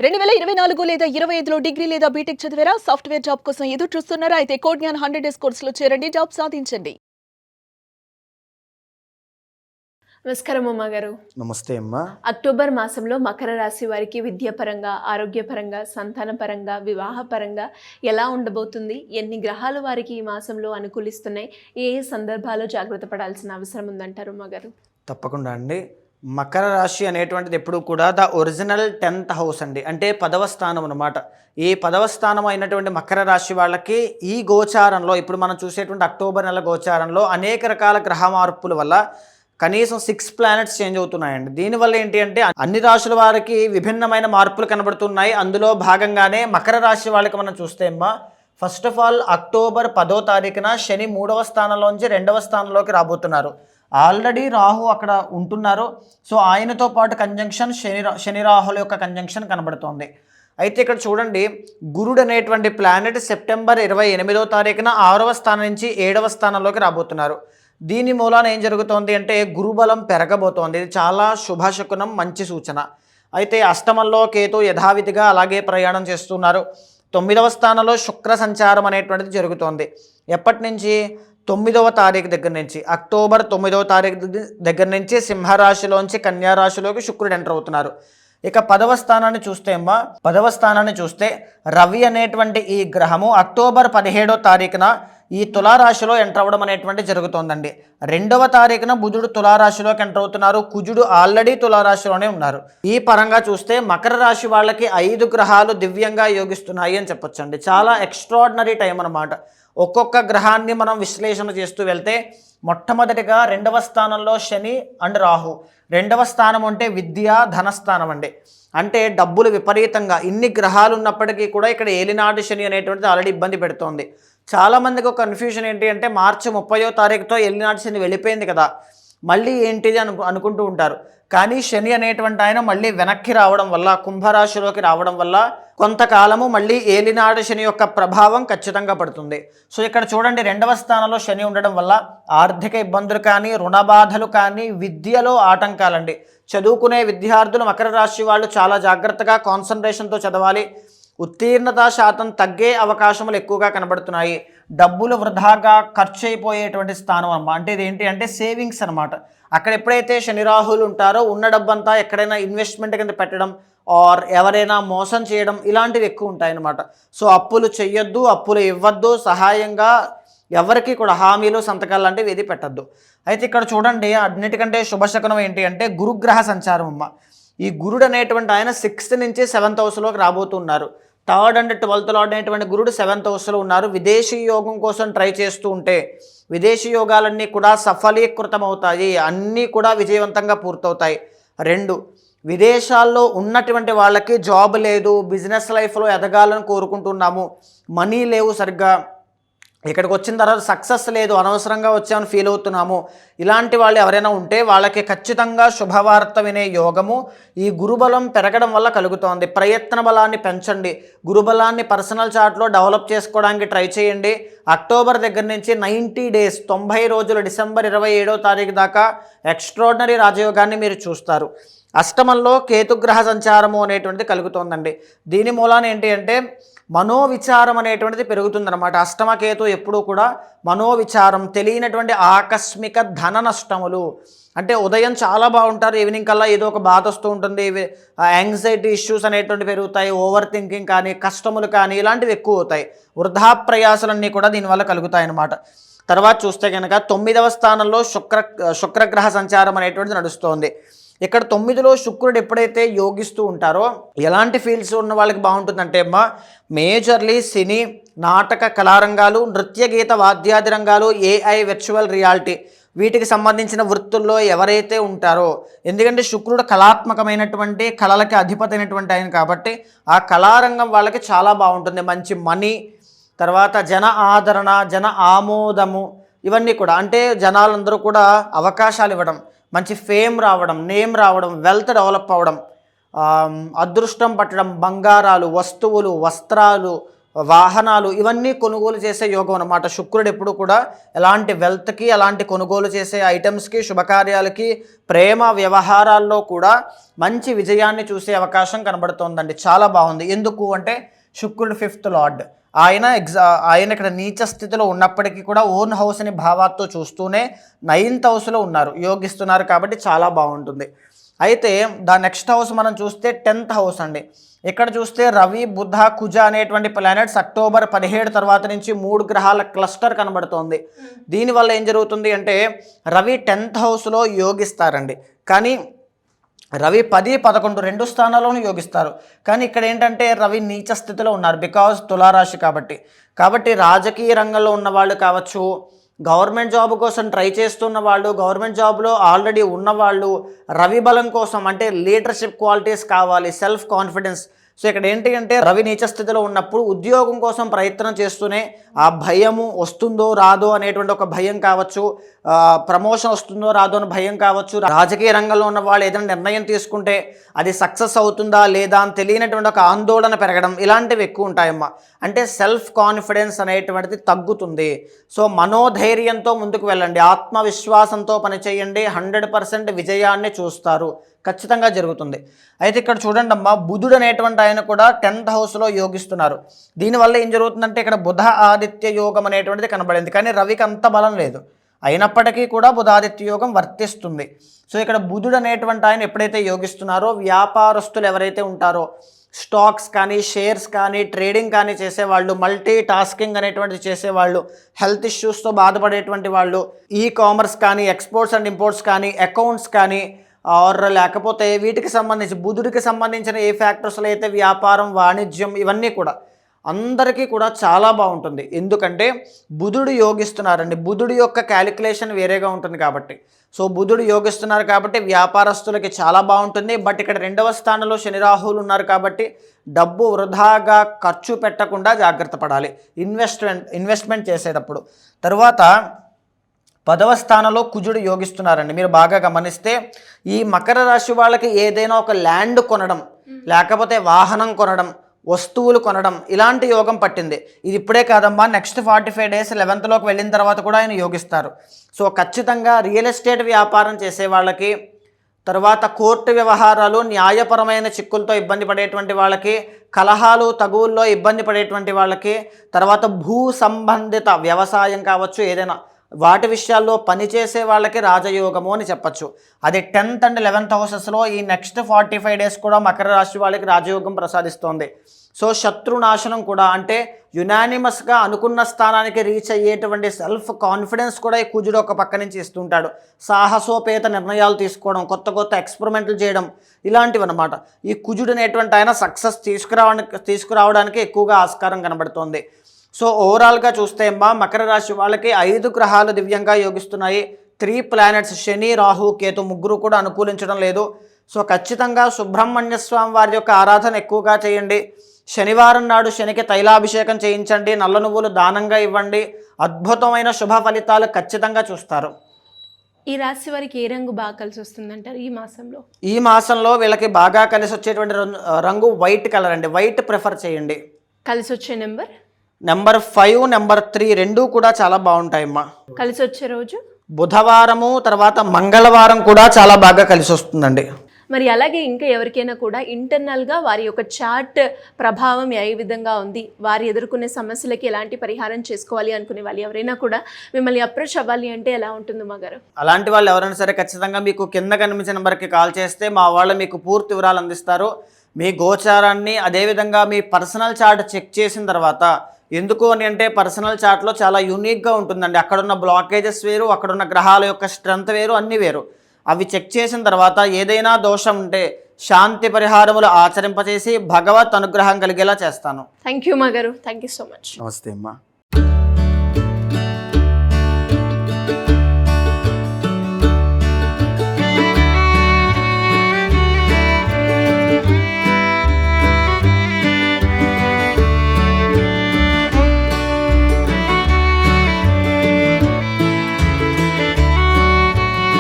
2024 లేదా 25లో డిగ్రీ లేదా బీటెక్ చదివారా? సాఫ్ట్‌వేర్ జాబ్ కోసం ఎదురు చూస్తున్నారా? అయితే కోడ్ జ్ఞాన్ 100 డేస్ కోర్సులో చేరండి. జాబ్ సాధించండి. నమస్కారం అమ్మగారు. నమస్తే అమ్మా. అక్టోబర్ మాసంలో మకర రాశి వారికి విద్యాపరంగా, ఆరోగ్యపరంగా, సంతానపరంగా, వివాహపరంగా ఎలా ఉండబోతుంది? ఎన్ని గ్రహాలు వారికి ఈ మాసంలో అనుకూలిస్తున్నాయి? ఏ ఏ సందర్భాల్లో జాగ్రత్త పడాల్సిన అవసరం ఉందంటారు అమ్మగారు? తప్పకుండా అండి. మకర రాశి అనేటువంటిది ఎప్పుడు కూడా ద ఒరిజినల్ 10th హౌస్ అండి. అంటే 10వ స్థానం అనమాట. ఈ 10వ స్థానం అయినటువంటి మకర రాశి వాళ్ళకి ఈ గోచారంలో ఇప్పుడు మనం చూసేటువంటి అక్టోబర్ నెల గోచారంలో అనేక రకాల గ్రహ మార్పుల వల్ల కనీసం 6 ప్లానెట్స్ చేంజ్ అవుతున్నాయండి. దీనివల్ల ఏంటి అంటే అన్ని రాశుల వారికి విభిన్నమైన మార్పులు కనబడుతున్నాయి. అందులో భాగంగానే మకర రాశి వాళ్ళకి మనం చూస్తే అమ్మా, ఫస్ట్ ఆఫ్ ఆల్ అక్టోబర్ 10వ తారీఖున శని 3వ స్థానంలోంచి 2వ స్థానంలోకి రాబోతున్నారు. ఆల్రెడీ రాహు అక్కడ ఉంటున్నారు. సో ఆయనతో పాటు కంజంక్షన్ శని రాహుల యొక్క కంజంక్షన్ కనబడుతోంది. అయితే ఇక్కడ చూడండి, గురుడు అనేటువంటి ప్లానెట్ సెప్టెంబర్ 28వ తారీఖున 6వ స్థానం నుంచి 7వ స్థానంలోకి రాబోతున్నారు. దీని మూలాన ఏం జరుగుతోంది అంటే గురుబలం పెరగబోతోంది. ఇది చాలా శుభశకునం, మంచి సూచన. అయితే అష్టమంలో కేతు యథావిధిగా అలాగే ప్రయాణం చేస్తున్నారు. 9వ స్థానంలో శుక్ర సంచారం అనేటువంటిది జరుగుతోంది. ఎప్పటి నుంచి? 9వ తారీఖు దగ్గర నుంచి, అక్టోబర్ 9వ తారీఖు దగ్గర నుంచి సింహరాశిలోంచి కన్యారాశిలోకి శుక్రుడు ఎంటర్ అవుతున్నారు. ఇక 10వ స్థానాన్ని చూస్తే అమ్మా, 10వ స్థానాన్ని చూస్తే రవి అనేటువంటి ఈ గ్రహము అక్టోబర్ 17వ తారీఖున ఈ తులారాశిలో ఎంటర్ అవ్వడం అనేటువంటి జరుగుతోందండి. 2వ తారీఖున బుధుడు తులారాశిలోకి ఎంటర్ అవుతున్నారు. కుజుడు ఆల్రెడీ తులారాశిలోనే ఉన్నారు. ఈ పరంగా చూస్తే మకర రాశి వాళ్ళకి 5 గ్రహాలు దివ్యంగా యోగిస్తున్నాయి అని చెప్పొచ్చండి. చాలా ఎక్స్ట్రాడినరీ టైం అనమాట. ఒక్కొక్క గ్రహాన్ని మనం విశ్లేషణ చేస్తూ వెళ్తే మొట్టమొదటిగా 2వ స్థానంలో శని అండ్ రాహు. 2వ స్థానం అంటే విద్య, ధనస్థానం అండి. అంటే డబ్బులు విపరీతంగా ఇన్ని గ్రహాలు ఉన్నప్పటికీ కూడా ఇక్కడ ఏలినాటి శని అనేటువంటిది ఆల్రెడీ ఇబ్బంది పెడుతోంది. చాలామందికి ఒక కన్ఫ్యూజన్ ఏంటి అంటే మార్చి 30వ తారీఖుతో ఏలినాటి శని వెళ్ళిపోయింది కదా, మళ్ళీ ఏంటిది అనుకుంటూ ఉంటారు. కానీ శని అనేటువంటి ఆయన మళ్ళీ వెనక్కి రావడం వల్ల, కుంభరాశిలోకి రావడం వల్ల కొంతకాలము మళ్ళీ ఏలినాడు శని యొక్క ప్రభావం ఖచ్చితంగా పడుతుంది. సో ఇక్కడ చూడండి, 2వ స్థానంలో శని ఉండడం వల్ల ఆర్థిక ఇబ్బందులు కానీ, రుణ బాధలు కానీ, విద్యలో ఆటంకాలండి. చదువుకునే విద్యార్థులు మకర రాశి వాళ్ళు చాలా జాగ్రత్తగా కాన్సన్ట్రేషన్తో చదవాలి. ఉత్తీర్ణత శాతం తగ్గే అవకాశములు ఎక్కువగా కనబడుతున్నాయి. డబ్బులు వృధాగా ఖర్చు అయిపోయేటువంటి స్థానం అమ్మ. అంటే ఇదేంటి అంటే సేవింగ్స్ అనమాట. అక్కడ ఎప్పుడైతే శని రాహులు ఉంటారో ఉన్న డబ్బంతా ఎక్కడైనా ఇన్వెస్ట్మెంట్ కింద పెట్టడం ఆర్ ఎవరైనా మోసం చేయడం ఇలాంటివి ఎక్కువ ఉంటాయన్నమాట. సో అప్పులు చెయ్యొద్దు, అప్పులు ఇవ్వద్దు, సహాయంగా ఎవరికి కూడా హామీలు, సంతకాలు లాంటివి ఏది పెట్టద్దు. అయితే ఇక్కడ చూడండి, అన్నిటికంటే శుభశకనం ఏంటి అంటే గురుగ్రహ సంచారం అమ్మ. ఈ గురుడు అనేటువంటి ఆయన 6th నుంచి 7th హౌస్లోకి రాబోతున్నారు. 3rd అండ్ 12th లార్డ్ అనేటువంటి గురుడు 7th హౌస్లో ఉన్నారు. విదేశీ యోగం కోసం ట్రై చేస్తూ ఉంటే విదేశీ యోగాలన్నీ కూడా సఫలీకృతం అవుతాయి, అన్నీ కూడా విజయవంతంగా పూర్తవుతాయి. 2, విదేశాల్లో ఉన్నటువంటి వాళ్ళకి జాబ్ లేదు, బిజినెస్ లైఫ్లో ఎదగాలని కోరుకుంటున్నాము, మనీ లేవు సరిగ్గా, ఇక్కడికి వచ్చిన తర్వాత సక్సెస్ లేదు, అనవసరంగా వచ్చామని ఫీల్ అవుతున్నాము, ఇలాంటి వాళ్ళు ఎవరైనా ఉంటే వాళ్ళకి ఖచ్చితంగా శుభవార్త వినే యోగము ఈ గురుబలం పెరగడం వల్ల కలుగుతోంది. ప్రయత్న బలాన్ని పెంచండి. గురుబలాన్ని పర్సనల్ చార్ట్లో డెవలప్ చేసుకోవడానికి ట్రై చేయండి. అక్టోబర్ దగ్గర నుంచి 90 డేస్ 90 రోజులు డిసెంబర్ 27వ తారీఖు దాకా ఎక్స్ట్రాడినరీ రాజయోగాన్ని మీరు చూస్తారు. అష్టమంలో కేతుగ్రహ సంచారము అనేటువంటిది కలుగుతోందండి. దీని మూలాన ఏంటి అంటే మనోవిచారం అనేటువంటిది పెరుగుతుందన్నమాట. అష్టమ కేతు ఎప్పుడూ కూడా మనోవిచారం, తెలియనటువంటి ఆకస్మిక ధన నష్టములు. అంటే ఉదయం చాలా బాగుంటారు, ఈవినింగ్ కల్లా ఏదో ఒక బాధ వస్తూ ఉంటుంది, యాంగ్జైటీ ఇష్యూస్ అనేటువంటి పెరుగుతాయి, ఓవర్ థింకింగ్ కానీ, కష్టములు కానీ ఇలాంటివి ఎక్కువ అవుతాయి. వృధా ప్రయాసాలన్నీ కూడా దీనివల్ల కలుగుతాయి అన్నమాట. తర్వాత చూస్తే కనుక 9వ స్థానంలో శుక్రగ్రహ సంచారం అనేటువంటిది నడుస్తోంది. ఇక్కడ 9లో శుక్రుడు ఎప్పుడైతే యోగిస్తూ ఉంటారో ఎలాంటి ఫీల్డ్స్ ఉన్న వాళ్ళకి బాగుంటుందంటే అమ్మా, మేజర్లీ సినీ, నాటక కళారంగాలు, నృత్య గీత వాద్యాది రంగాలు, AI, వర్చువల్ రియాలిటీ వీటికి సంబంధించిన వృత్తుల్లో ఎవరైతే ఉంటారో, ఎందుకంటే శుక్రుడు కళాత్మకమైనటువంటి కళలకి అధిపతి అయినటువంటి ఆయన కాబట్టి ఆ కళారంగం వాళ్ళకి చాలా బాగుంటుంది. మంచి మనీ, తర్వాత జన ఆదరణ, జన ఆమోదము ఇవన్నీ కూడా, అంటే జనాలందరూ కూడా అవకాశాలు ఇవ్వడం, మంచి ఫేమ్ రావడం, నేమ్ రావడం, వెల్త్ డెవలప్ అవ్వడం, అదృష్టం పట్టడం, బంగారాలు, వస్తువులు, వస్త్రాలు, వాహనాలు ఇవన్నీ కొనుగోలు చేసే యోగం అన్నమాట. శుక్రుడు ఎప్పుడు కూడా ఎలాంటి వెల్త్కి, అలాంటి కొనుగోలు చేసే ఐటమ్స్కి, శుభకార్యాలకి, ప్రేమ వ్యవహారాల్లో కూడా మంచి విజయాన్ని చూసే అవకాశం కనబడుతోందండి. చాలా బాగుంది. ఎందుకు అంటే శుక్రుడు 5th లార్డ్. ఆయన ఇక్కడ నీచ స్థితిలో ఉన్నప్పటికీ కూడా ఓన్ హౌస్ అని భావాత్తో చూస్తూనే 9th హౌస్లో ఉన్నారు, యోగిస్తున్నారు. కాబట్టి చాలా బాగుంటుంది. అయితే నెక్స్ట్ హౌస్ మనం చూస్తే 10th హౌస్ అండి. ఇక్కడ చూస్తే రవి, బుధ, కుజ అనేటువంటి ప్లానెట్స్ అక్టోబర్ 17 తర్వాత నుంచి 3 గ్రహాల క్లస్టర్ కనబడుతోంది. దీనివల్ల ఏం జరుగుతుంది అంటే రవి 10th హౌస్లో యోగిస్తారండి. కానీ రవి 10, 11 2 స్థానాల్లోనూ యోగిస్తారు. కానీ ఇక్కడ ఏంటంటే రవి నీచ స్థితిలో ఉన్నారు, బికాజ్ తులారాశి కాబట్టి రాజకీయ రంగంలో ఉన్న వాళ్ళు కావచ్చు, గవర్నమెంట్ జాబ్ కోసం ట్రై చేస్తున్న వాళ్ళు, గవర్నమెంట్ జాబ్లో ఆల్రెడీ ఉన్నవాళ్ళు, రవి బలం కోసం అంటే లీడర్షిప్ క్వాలిటీస్ కావాలి, సెల్ఫ్ కాన్ఫిడెన్స్. సో ఇక్కడ ఏంటి అంటే రవి నీచ స్థితిలో ఉన్నప్పుడు ఉద్యోగం కోసం ప్రయత్నం చేస్తూనే ఆ భయము వస్తుందో రాదో అనేటువంటి ఒక భయం కావచ్చు, ప్రమోషన్ వస్తుందో రాదో అని భయం కావచ్చు, రాజకీయ రంగంలో ఉన్న వాళ్ళు ఏదైనా నిర్ణయం తీసుకుంటే అది సక్సెస్ అవుతుందా లేదా అని తెలియనటువంటి ఒక ఆందోళన పెరగడం, ఇలాంటివి ఎక్కువ ఉంటాయమ్మా. అంటే సెల్ఫ్ కాన్ఫిడెన్స్ అనేటువంటిది తగ్గుతుంది. సో మనోధైర్యంతో ముందుకు వెళ్ళండి, ఆత్మవిశ్వాసంతో పనిచేయండి, 100% విజయాన్ని చూస్తారు, ఖచ్చితంగా జరుగుతుంది. అయితే ఇక్కడ చూడండి అమ్మా, బుధుడు అనేటువంటి ఆయన కూడా 10th హౌస్లో యోగిస్తున్నారు. దీనివల్ల ఏం జరుగుతుందంటే ఇక్కడ బుధ ఆదిత్య యోగం అనేటువంటిది కనబడింది. కానీ రవికి అంత బలం లేదు, అయినప్పటికీ కూడా బుధాదిత్య యోగం వర్తిస్తుంది. సో ఇక్కడ బుధుడు అనేటువంటి ఆయన ఎప్పుడైతే యోగిస్తున్నారో వ్యాపారస్తులు ఎవరైతే ఉంటారో, స్టాక్స్ కానీ, షేర్స్ కానీ, ట్రేడింగ్ కానీ చేసేవాళ్ళు, మల్టీ టాస్కింగ్ అనేటువంటిది చేసేవాళ్ళు, హెల్త్ ఇష్యూస్తో బాధపడేటువంటి వాళ్ళు, ఈ కామర్స్ కానీ, ఎక్స్పోర్ట్స్ అండ్ ఇంపోర్ట్స్ కానీ, అకౌంట్స్ కానీ, ఆర్ లేకపోతే వీటికి సంబంధించి బుధుడికి సంబంధించిన ఏ ఫ్యాక్టర్స్లో అయితే వ్యాపారం, వాణిజ్యం, ఇవన్నీ కూడా అందరికీ కూడా చాలా బాగుంటుంది. ఎందుకంటే బుధుడు యోగిస్తున్నారండి, బుధుడి యొక్క క్యాలిక్యులేషన్ వేరేగా ఉంటుంది కాబట్టి. సో బుధుడు యోగిస్తున్నారు కాబట్టి వ్యాపారస్తులకి చాలా బాగుంటుంది. బట్ ఇక్కడ 2వ స్థానంలో శని రాహువులు ఉన్నారు కాబట్టి డబ్బు వృధాగా ఖర్చు పెట్టకుండా జాగ్రత్త పడాలి ఇన్వెస్ట్మెంట్ చేసేటప్పుడు. తర్వాత 10వ స్థానంలో కుజుడు యోగిస్తున్నారండి. మీరు బాగా గమనిస్తే ఈ మకర రాశి వాళ్ళకి ఏదైనా ఒక ల్యాండ్ కొనడం, లేకపోతే వాహనం కొనడం, వస్తువులు కొనడం, ఇలాంటి యోగం పట్టింది. ఇది ఇప్పుడే కాదమ్మా, నెక్స్ట్ 45 డేస్ 11th లోకి వెళ్ళిన తర్వాత కూడా ఆయన యోగిస్తారు. సో ఖచ్చితంగా రియల్ ఎస్టేట్ వ్యాపారం చేసే వాళ్ళకి, తర్వాత కోర్టు వ్యవహారాలు, న్యాయపరమైన చిక్కులతో ఇబ్బంది పడేటువంటి వాళ్ళకి, కలహాలు తగువుల్లో ఇబ్బంది పడేటువంటి వాళ్ళకి, తర్వాత భూ సంబంధిత వ్యవసాయం కావచ్చు, ఏదైనా వాటి విషయాల్లో పనిచేసే వాళ్ళకి రాజయోగము అని చెప్పచ్చు. అది 10th and 11th హౌసెస్లో ఈ నెక్స్ట్ 45 డేస్ కూడా మకర రాశి వాళ్ళకి రాజయోగం ప్రసాదిస్తోంది. సో శత్రునాశనం కూడా, అంటే యునానిమస్గా అనుకున్న స్థానానికి రీచ్ అయ్యేటువంటి సెల్ఫ్ కాన్ఫిడెన్స్ కూడా ఈ కుజుడు ఒక పక్క నుంచి ఇస్తుంటాడు. సాహసోపేత నిర్ణయాలు తీసుకోవడం, కొత్త ఎక్స్పెరిమెంట్లు చేయడం, ఇలాంటివి అన్నమాట. ఈ కుజుడు అనేటువంటి ఆయన సక్సెస్ తీసుకురావడానికి ఎక్కువగా ఆస్కారం కనబడుతోంది. సో ఓవరాల్గా చూస్తే మకర రాశి వాళ్ళకి 5 గ్రహాలు దివ్యంగా యోగిస్తున్నాయి. 3 ప్లానెట్స్ శని, రాహు, కేతు ముగ్గురు కూడా అనుకూలించడం లేదు. సో ఖచ్చితంగా సుబ్రహ్మణ్య స్వామి వారి యొక్క ఆరాధన ఎక్కువగా చేయండి. శనివారం నాడు శనికి తైలాభిషేకం చేయించండి, నల్ల నువ్వులు దానంగా ఇవ్వండి, అద్భుతమైన శుభ ఫలితాలు ఖచ్చితంగా చూస్తారు. ఈ రాశి వారికి ఏ రంగు బాగా కలిసి వస్తుందంటారు ఈ మాసంలో? ఈ మాసంలో వీళ్ళకి బాగా కలిసి వచ్చేటువంటి రంగు వైట్ కలర్ అండి. వైట్ ప్రిఫర్ చేయండి. కలిసి వచ్చే నెంబర్ 5, నెంబర్ 3 రెండూ కూడా చాలా బాగుంటాయమ్మా. కలిసి వచ్చే రోజు బుధవారము, తర్వాత మంగళవారం కూడా చాలా బాగా కలిసి వస్తుందండి. మరి అలాగే ఇంకా ఎవరికైనా కూడా ఇంటర్నల్గా వారి యొక్క చార్ట్ ప్రభావం ఏ విధంగా ఉంది, వారు ఎదుర్కొనే సమస్యలకి ఎలాంటి పరిహారం చేసుకోవాలి అనుకునే వాళ్ళు ఎవరైనా కూడా మిమ్మల్ని అప్రోచ్ అవ్వాలి అంటే ఎలా ఉంటుంది మా గారు? అలాంటి వాళ్ళు ఎవరైనా సరే ఖచ్చితంగా మీకు కింద కనిపించిన నెంబర్కి కాల్ చేస్తే మా వాళ్ళు మీకు పూర్తి వివరాలు అందిస్తారు. మీ గోచారాన్ని, అదేవిధంగా మీ పర్సనల్ చార్ట్ చెక్ చేసిన తర్వాత, ఎందుకు అని అంటే పర్సనల్ చార్ట్లో చాలా యూనిక్గా ఉంటుందండి. అక్కడున్న బ్లాకేజెస్ వేరు, అక్కడున్న గ్రహాల యొక్క స్ట్రెంత్ వేరు, అన్నీ వేరు. అవి చెక్ చేసిన తర్వాత ఏదైనా దోషం ఉంటే శాంతి పరిహారములు ఆచరింపచేసి భగవత్ అనుగ్రహం కలిగేలా చేస్తాను. థ్యాంక్ యూ మా గారు, థ్యాంక్ యూ సో మచ్. నమస్తే అమ్మా.